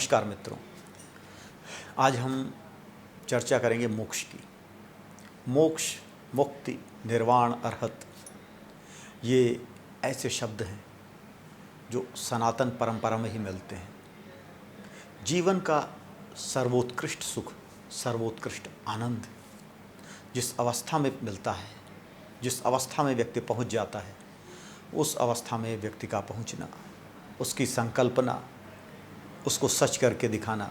नमस्कार मित्रों। आज हम चर्चा करेंगे मोक्ष की। मोक्ष, मुक्ति, निर्वाण, अरहत, ये ऐसे शब्द हैं जो सनातन परंपरा में ही मिलते हैं। जीवन का सर्वोत्कृष्ट सुख, सर्वोत्कृष्ट आनंद जिस अवस्था में मिलता है, जिस अवस्था में व्यक्ति पहुंच जाता है, उस अवस्था में व्यक्ति का पहुंचना, उसकी संकल्पना, उसको सच करके दिखाना,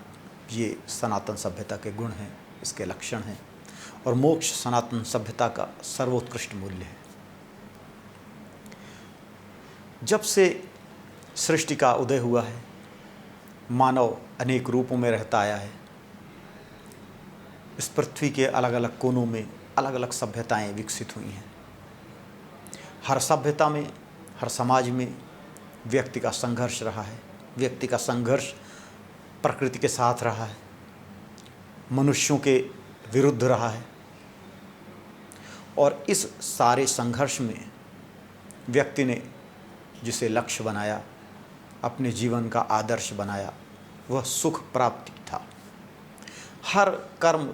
ये सनातन सभ्यता के गुण हैं, इसके लक्षण हैं। और मोक्ष सनातन सभ्यता का सर्वोत्कृष्ट मूल्य है। जब से सृष्टि का उदय हुआ है, मानव अनेक रूपों में रहता आया है। इस पृथ्वी के अलग अलग कोनों में अलग अलग सभ्यताएं विकसित हुई हैं। हर सभ्यता में, हर समाज में व्यक्ति का संघर्ष रहा है। व्यक्ति का संघर्ष प्रकृति के साथ रहा है, मनुष्यों के विरुद्ध रहा है। और इस सारे संघर्ष में व्यक्ति ने जिसे लक्ष्य बनाया, अपने जीवन का आदर्श बनाया, वह सुख प्राप्ति था। हर कर्म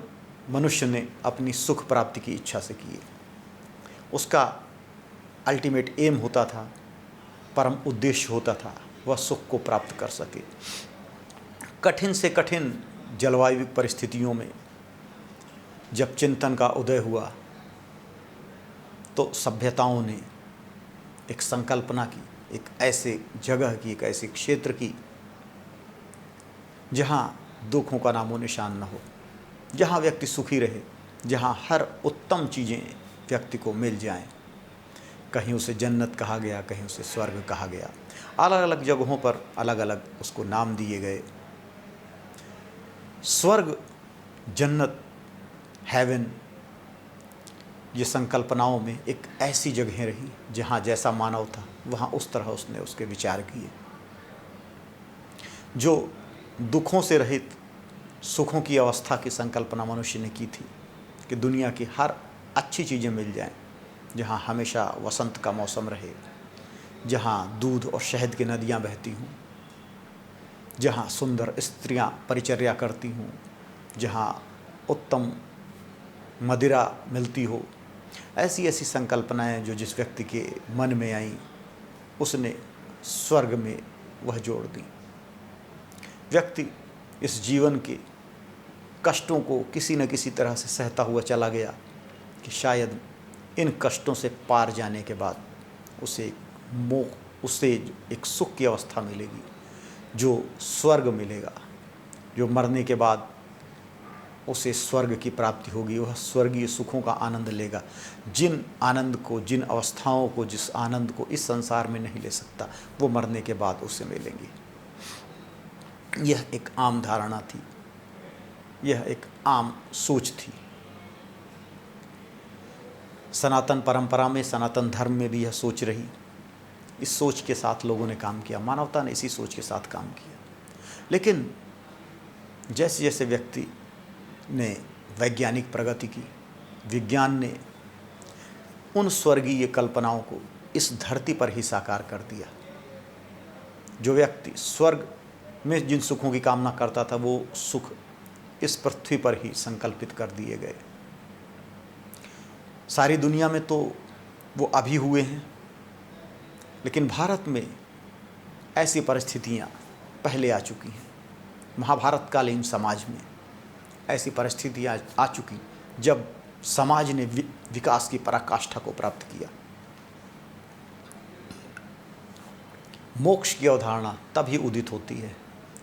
मनुष्य ने अपनी सुख प्राप्ति की इच्छा से किए। उसका अल्टीमेट एम होता था, परम उद्देश्य होता था, वह सुख को प्राप्त कर सके। कठिन से कठिन जलवायु परिस्थितियों में जब चिंतन का उदय हुआ, तो सभ्यताओं ने एक संकल्पना की, एक ऐसे जगह की, एक ऐसे क्षेत्र की जहाँ दुखों का नामो निशान न हो, जहाँ व्यक्ति सुखी रहे, जहाँ हर उत्तम चीज़ें व्यक्ति को मिल जाएं। कहीं उसे जन्नत कहा गया, कहीं उसे स्वर्ग कहा गया। अलग अलग जगहों पर अलग अलग उसको नाम दिए गए। स्वर्ग, जन्नत, हेवन, ये संकल्पनाओं में एक ऐसी जगह रही जहाँ जैसा मानव था वहाँ उस तरह उसने उसके विचार किए। जो दुखों से रहित सुखों की अवस्था की संकल्पना मनुष्य ने की थी कि दुनिया की हर अच्छी चीज़ें मिल जाएं, जहाँ हमेशा वसंत का मौसम रहे, जहाँ दूध और शहद की नदियाँ बहती हों, जहाँ सुंदर स्त्रियाँ परिचर्या करती हों, जहाँ उत्तम मदिरा मिलती हो। ऐसी ऐसी संकल्पनाएं जो जिस व्यक्ति के मन में आईं, उसने स्वर्ग में वह जोड़ दी। व्यक्ति इस जीवन के कष्टों को किसी न किसी तरह से सहता हुआ चला गया कि शायद इन कष्टों से पार जाने के बाद उसे एक सुख की अवस्था मिलेगी, जो स्वर्ग मिलेगा, जो मरने के बाद उसे स्वर्ग की प्राप्ति होगी। वह स्वर्गीय सुखों का आनंद लेगा, जिन आनंद को, जिन अवस्थाओं को, जिस आनंद को इस संसार में नहीं ले सकता, वो मरने के बाद उसे मिलेंगी। यह एक आम धारणा थी, यह एक आम सोच थी। सनातन परंपरा में, सनातन धर्म में भी यह सोच रही। इस सोच के साथ लोगों ने काम किया, मानवता ने इसी सोच के साथ काम किया। लेकिन जैसे जैसे व्यक्ति ने वैज्ञानिक प्रगति की, विज्ञान ने उन स्वर्गीय कल्पनाओं को इस धरती पर ही साकार कर दिया। जो व्यक्ति स्वर्ग में जिन सुखों की कामना करता था, वो सुख इस पृथ्वी पर ही संकल्पित कर दिए गए। सारी दुनिया में तो वो अभी हुए हैं, लेकिन भारत में ऐसी परिस्थितियाँ पहले आ चुकी हैं। महाभारत कालीन समाज में ऐसी परिस्थितियाँ आ चुकी जब समाज ने विकास की पराकाष्ठा को प्राप्त किया। मोक्ष की अवधारणा तभी उदित होती है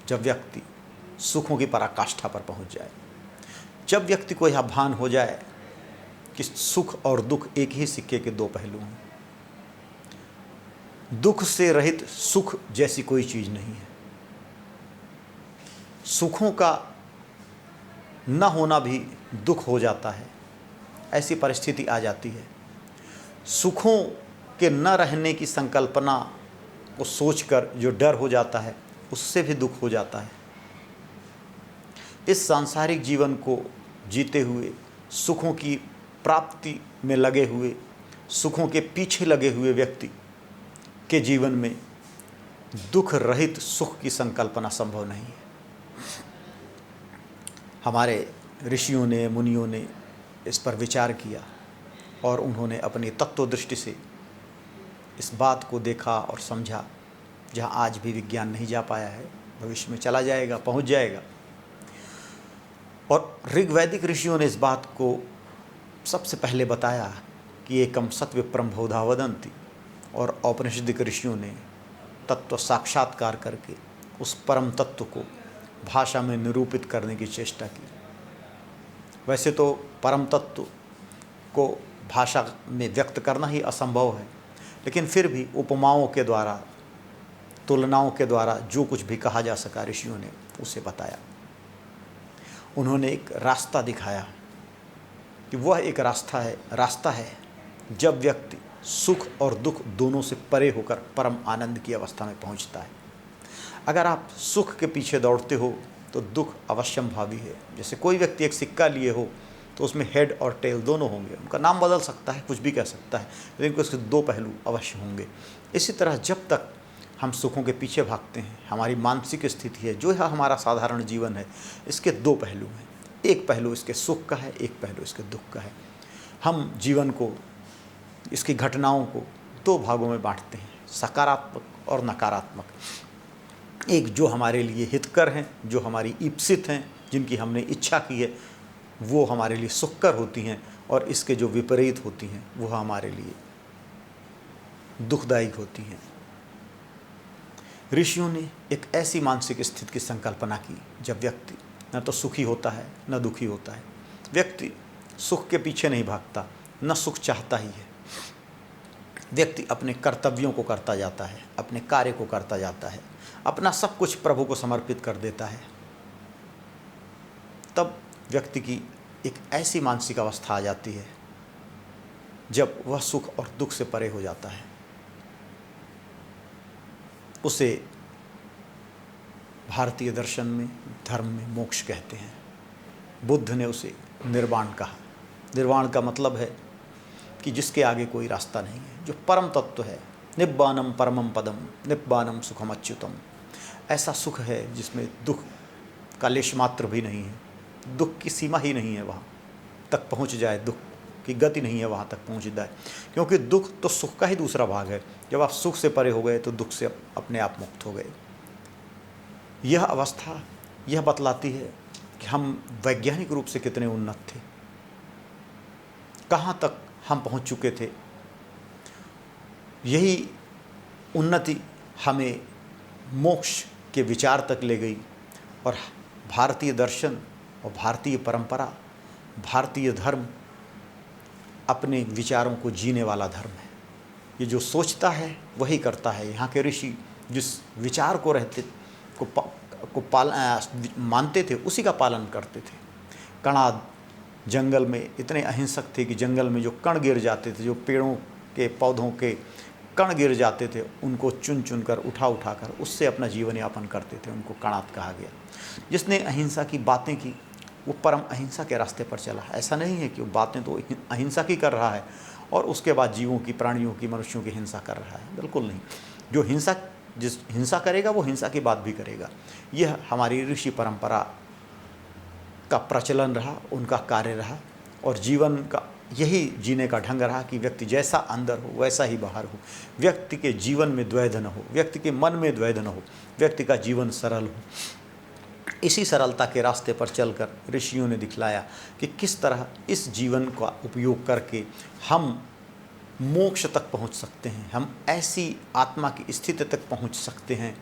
जब व्यक्ति सुखों की पराकाष्ठा पर पहुंच जाए, जब व्यक्ति को यह भान हो जाए कि सुख और दुख एक ही सिक्के के दो पहलू हैं। दुख से रहित सुख जैसी कोई चीज़ नहीं है। सुखों का न होना भी दुख हो जाता है, ऐसी परिस्थिति आ जाती है। सुखों के न रहने की संकल्पना को सोचकर जो डर हो जाता है, उससे भी दुख हो जाता है। इस सांसारिक जीवन को जीते हुए, सुखों की प्राप्ति में लगे हुए, सुखों के पीछे लगे हुए व्यक्ति के जीवन में दुख रहित सुख की संकल्पना संभव नहीं है। हमारे ऋषियों ने, मुनियों ने इस पर विचार किया और उन्होंने अपनी तत्व दृष्टि से इस बात को देखा और समझा, जहाँ आज भी विज्ञान नहीं जा पाया है, भविष्य में चला जाएगा, पहुँच जाएगा। और ऋग्वैदिक ऋषियों ने इस बात को सबसे पहले बताया कि एकम सत्विप्रम बहुधा वदन्ति, और औपनिषदिक ऋषियों ने तत्व साक्षात्कार करके उस परम तत्व को भाषा में निरूपित करने की चेष्टा की। वैसे तो परम तत्व को भाषा में व्यक्त करना ही असंभव है, लेकिन फिर भी उपमाओं के द्वारा, तुलनाओं के द्वारा जो कुछ भी कहा जा सका ऋषियों ने उसे बताया। उन्होंने एक रास्ता दिखाया कि वह एक रास्ता है जब व्यक्ति सुख और दुख दोनों से परे होकर परम आनंद की अवस्था में पहुंचता है। अगर आप सुख के पीछे दौड़ते हो तो दुख अवश्यंभावी है। जैसे कोई व्यक्ति एक सिक्का लिए हो तो उसमें हेड और टेल दोनों होंगे, उनका नाम बदल सकता है, कुछ भी कह सकता है, लेकिन उसके दो पहलू अवश्य होंगे। इसी तरह जब तक हम सुखों के पीछे भागते हैं, हमारी मानसिक स्थिति है, जो है हमारा साधारण जीवन है, इसके दो पहलू हैं। एक पहलू इसके सुख का है, एक पहलू इसके दुख का है। हम जीवन को, इसकी घटनाओं को दो भागों में बांटते हैं, सकारात्मक और नकारात्मक। एक जो हमारे लिए हितकर हैं, जो हमारी ईप्सित हैं, जिनकी हमने इच्छा की है, वो हमारे लिए सुखकर होती हैं, और इसके जो विपरीत होती हैं वो हमारे लिए दुखदायी होती हैं। ऋषियों ने एक ऐसी मानसिक स्थिति की संकल्पना की जब व्यक्ति न तो सुखी होता है न दुखी होता है। व्यक्ति सुख के पीछे नहीं भागता, न सुख चाहता ही है। व्यक्ति अपने कर्तव्यों को करता जाता है, अपने कार्य को करता जाता है, अपना सब कुछ प्रभु को समर्पित कर देता है। तब व्यक्ति की एक ऐसी मानसिक अवस्था आ जाती है जब वह सुख और दुख से परे हो जाता है। उसे भारतीय दर्शन में, धर्म में मोक्ष कहते हैं। बुद्ध ने उसे निर्वाण कहा। निर्वाण का मतलब है कि जिसके आगे कोई रास्ता नहीं है, जो परम तत्व है। निब्बानम परमम पदम, निब्बानम सुखम अच्युतम। ऐसा सुख है जिसमें दुख का लेश मात्र भी नहीं है, दुख की सीमा ही नहीं है, वहाँ तक पहुँच जाए, दुख की गति नहीं है वहाँ तक पहुँच जाए। क्योंकि दुख तो सुख का ही दूसरा भाग है। जब आप सुख से परे हो गए तो दुख से अपने आप मुक्त हो गए। यह अवस्था यह बतलाती है कि हम वैज्ञानिक रूप से कितने उन्नत थे, कहाँ तक हम पहुँच चुके थे। यही उन्नति हमें मोक्ष के विचार तक ले गई। और भारतीय दर्शन और भारतीय परंपरा, भारतीय धर्म अपने विचारों को जीने वाला धर्म है। ये जो सोचता है वही करता है। यहाँ के ऋषि जिस विचार को मानते थे उसी का पालन करते थे। कणाद जंगल में इतने अहिंसक थे कि जंगल में जो कण गिर जाते थे, जो पेड़ों के पौधों के कण गिर जाते थे, उनको चुन चुन कर उठा कर उससे अपना जीवन यापन करते थे। उनको कणाद कहा गया। जिसने अहिंसा की बातें की वो परम अहिंसा के रास्ते पर चला। ऐसा नहीं है कि वो बातें तो अहिंसा की कर रहा है और उसके बाद जीवों की, प्राणियों की, मनुष्यों की हिंसा कर रहा है। बिल्कुल नहीं। जो जिस हिंसा करेगा वो हिंसा की बात भी करेगा। यह हमारी ऋषि परंपरा का प्रचलन रहा, उनका कार्य रहा, और जीवन का यही जीने का ढंग रहा कि व्यक्ति जैसा अंदर हो वैसा ही बाहर हो। व्यक्ति के जीवन में द्वैध न हो, व्यक्ति के मन में द्वैध न हो, व्यक्ति का जीवन सरल हो। इसी सरलता के रास्ते पर चलकर ऋषियों ने दिखलाया कि किस तरह इस जीवन का उपयोग करके हम मोक्ष तक पहुंच सकते हैं। हम ऐसी आत्मा की स्थिति तक पहुंच सकते हैं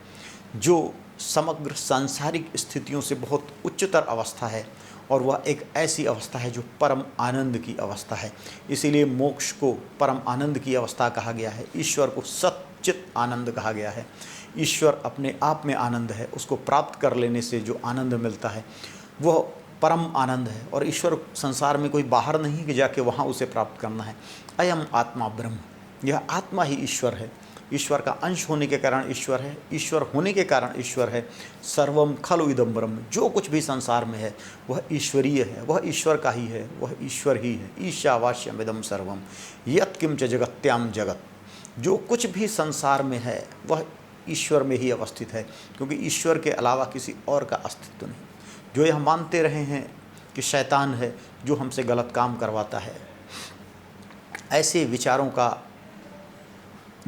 जो समग्र सांसारिक स्थितियों से बहुत उच्चतर अवस्था है, और वह एक ऐसी अवस्था है जो परम आनंद की अवस्था है। इसीलिए मोक्ष को परम आनंद की अवस्था कहा गया है। ईश्वर को सच्चित आनंद कहा गया है। ईश्वर अपने आप में आनंद है। उसको प्राप्त कर लेने से जो आनंद मिलता है वह परम आनंद है। और ईश्वर संसार में कोई बाहर नहीं कि जाके वहाँ उसे प्राप्त करना है। अयम आत्मा ब्रह्म, यह आत्मा ही ईश्वर है। ईश्वर का अंश होने के कारण ईश्वर है, ईश्वर होने के कारण ईश्वर है। सर्वम खलु इदं ब्रह्म, जो कुछ भी संसार में है वह ईश्वरीय है, वह ईश्वर का ही है, वह ईश्वर ही है। ईशावास्यम इदं सर्वम यत् किंच जगत्याम जगत, जो कुछ भी संसार में है वह ईश्वर में ही अवस्थित है, क्योंकि ईश्वर के अलावा किसी और का अस्तित्व नहीं। जो यह मानते रहे हैं कि शैतान है जो हमसे गलत काम करवाता है, ऐसे विचारों का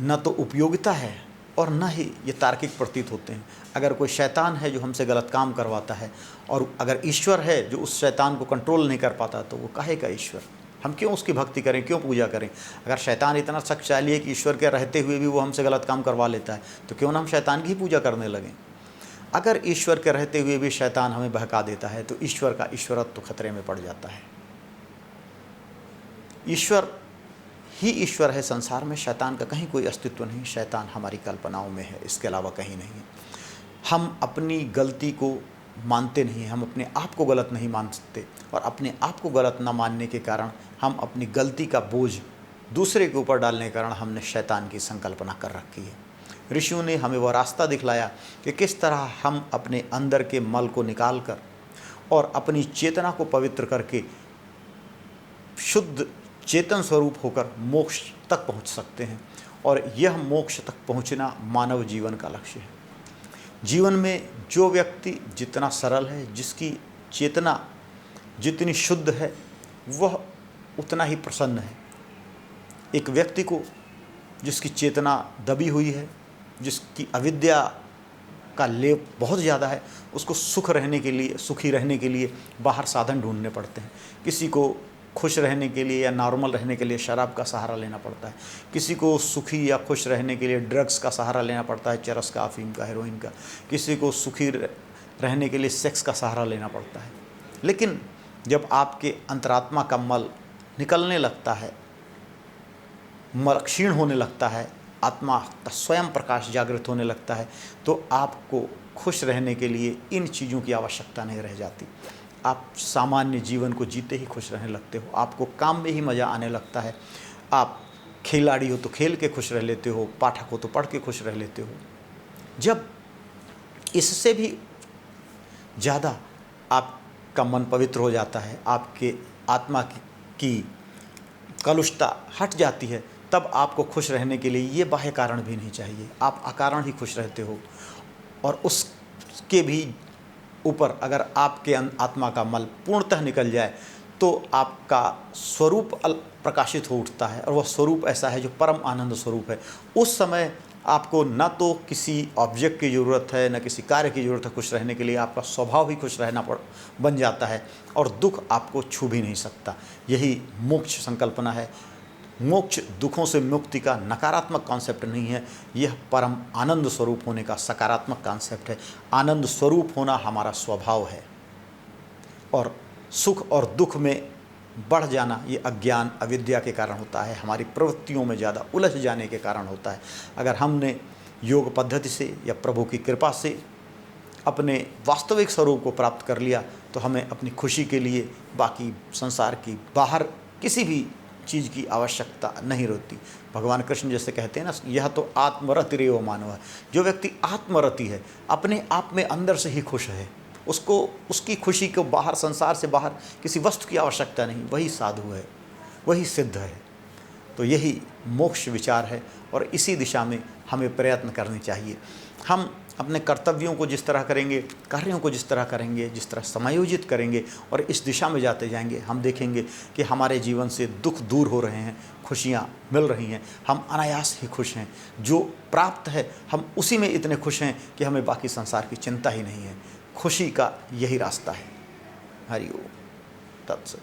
न तो उपयोगिता है और न ही ये तार्किक प्रतीत होते हैं। अगर कोई शैतान है जो हमसे गलत काम करवाता है और अगर ईश्वर है जो उस शैतान को कंट्रोल नहीं कर पाता, तो वो काहे का ईश्वर? हम क्यों उसकी भक्ति करें, क्यों पूजा करें? अगर शैतान इतना शक्तिशाली है कि ईश्वर के रहते हुए भी वो हमसे गलत काम करवा लेता है, तो क्यों ना हम शैतान की ही पूजा करने लगें? अगर ईश्वर के रहते हुए भी शैतान हमें बहका देता है, तो ईश्वर का ईश्वरत्व तो खतरे में पड़ जाता है। ईश्वर ही ईश्वर है संसार में, शैतान का कहीं कोई अस्तित्व नहीं। शैतान हमारी कल्पनाओं में है, इसके अलावा कहीं नहीं है। हम अपनी गलती को मानते नहीं, हम अपने आप को गलत नहीं मान सकते, और अपने आप को गलत न मानने के कारण हम अपनी गलती का बोझ दूसरे के ऊपर डालने के कारण हमने शैतान की संकल्पना कर रखी है। ऋषियों ने हमें वह रास्ता दिखलाया कि किस तरह हम अपने अंदर के मल को निकाल कर और अपनी चेतना को पवित्र करके शुद्ध चेतन स्वरूप होकर मोक्ष तक पहुंच सकते हैं, और यह मोक्ष तक पहुंचना मानव जीवन का लक्ष्य है। जीवन में जो व्यक्ति जितना सरल है, जिसकी चेतना जितनी शुद्ध है, वह उतना ही प्रसन्न है। एक व्यक्ति को जिसकी चेतना दबी हुई है, जिसकी अविद्या का लेप बहुत ज़्यादा है, उसको सुखी रहने के लिए बाहर साधन ढूंढने पड़ते हैं। किसी को खुश रहने के लिए या नॉर्मल रहने के लिए शराब का सहारा लेना पड़ता है, किसी को सुखी या खुश रहने के लिए ड्रग्स का सहारा लेना पड़ता है, चरस का, अफीम का, हेरोइन का, किसी को सुखी रहने के लिए सेक्स का सहारा लेना पड़ता है। लेकिन जब आपके अंतरात्मा का मल निकलने लगता है, मल क्षीण होने लगता है, आत्मा का स्वयं प्रकाश जागृत होने लगता है, तो आपको खुश रहने के लिए इन चीज़ों की आवश्यकता नहीं रह जाती। आप सामान्य जीवन को जीते ही खुश रहने लगते हो, आपको काम में ही मज़ा आने लगता है। आप खिलाड़ी हो तो खेल के खुश रह लेते हो, पाठक हो तो पढ़ के खुश रह लेते हो। जब इससे भी ज़्यादा आपका मन पवित्र हो जाता है, आपके आत्मा की कलुषता हट जाती है, तब आपको खुश रहने के लिए ये बाह्य कारण भी नहीं चाहिए। आप अकारण ही खुश रहते हो, और उसके भी ऊपर अगर आपके आत्मा का मल पूर्णतः निकल जाए तो आपका स्वरूप प्रकाशित हो उठता है, और वह स्वरूप ऐसा है जो परम आनंद स्वरूप है। उस समय आपको न तो किसी ऑब्जेक्ट की ज़रूरत है, न किसी कार्य की ज़रूरत है खुश रहने के लिए। आपका स्वभाव ही खुश रहना बन जाता है, और दुख आपको छू भी नहीं सकता। यही मोक्ष संकल्पना है। मोक्ष दुखों से मुक्ति का नकारात्मक कॉन्सेप्ट नहीं है, यह परम आनंद स्वरूप होने का सकारात्मक कॉन्सेप्ट है। आनंद स्वरूप होना हमारा स्वभाव है, और सुख और दुख में बढ़ जाना ये अज्ञान अविद्या के कारण होता है, हमारी प्रवृत्तियों में ज़्यादा उलझ जाने के कारण होता है। अगर हमने योग पद्धति से या प्रभु की कृपा से अपने वास्तविक स्वरूप को प्राप्त कर लिया, तो हमें अपनी खुशी के लिए बाकी संसार की बाहर किसी भी चीज़ की आवश्यकता नहीं रहती। भगवान कृष्ण जैसे कहते हैं ना, यह तो आत्मरतिरेव मानव है। जो व्यक्ति आत्मरति है, अपने आप में अंदर से ही खुश है, उसको उसकी खुशी को बाहर, संसार से बाहर किसी वस्तु की आवश्यकता नहीं, वही साधु है, वही सिद्ध है। तो यही मोक्ष विचार है, और इसी दिशा में हमें प्रयत्न करने चाहिए। हम अपने कर्तव्यों को जिस तरह करेंगे, कार्यों को जिस तरह करेंगे, जिस तरह समायोजित करेंगे और इस दिशा में जाते जाएंगे, हम देखेंगे कि हमारे जीवन से दुख दूर हो रहे हैं, खुशियाँ मिल रही हैं, हम अनायास ही खुश हैं। जो प्राप्त है हम उसी में इतने खुश हैं कि हमें बाकी संसार की चिंता ही नहीं है। खुशी का यही रास्ता है। हरि ओम तत्सत।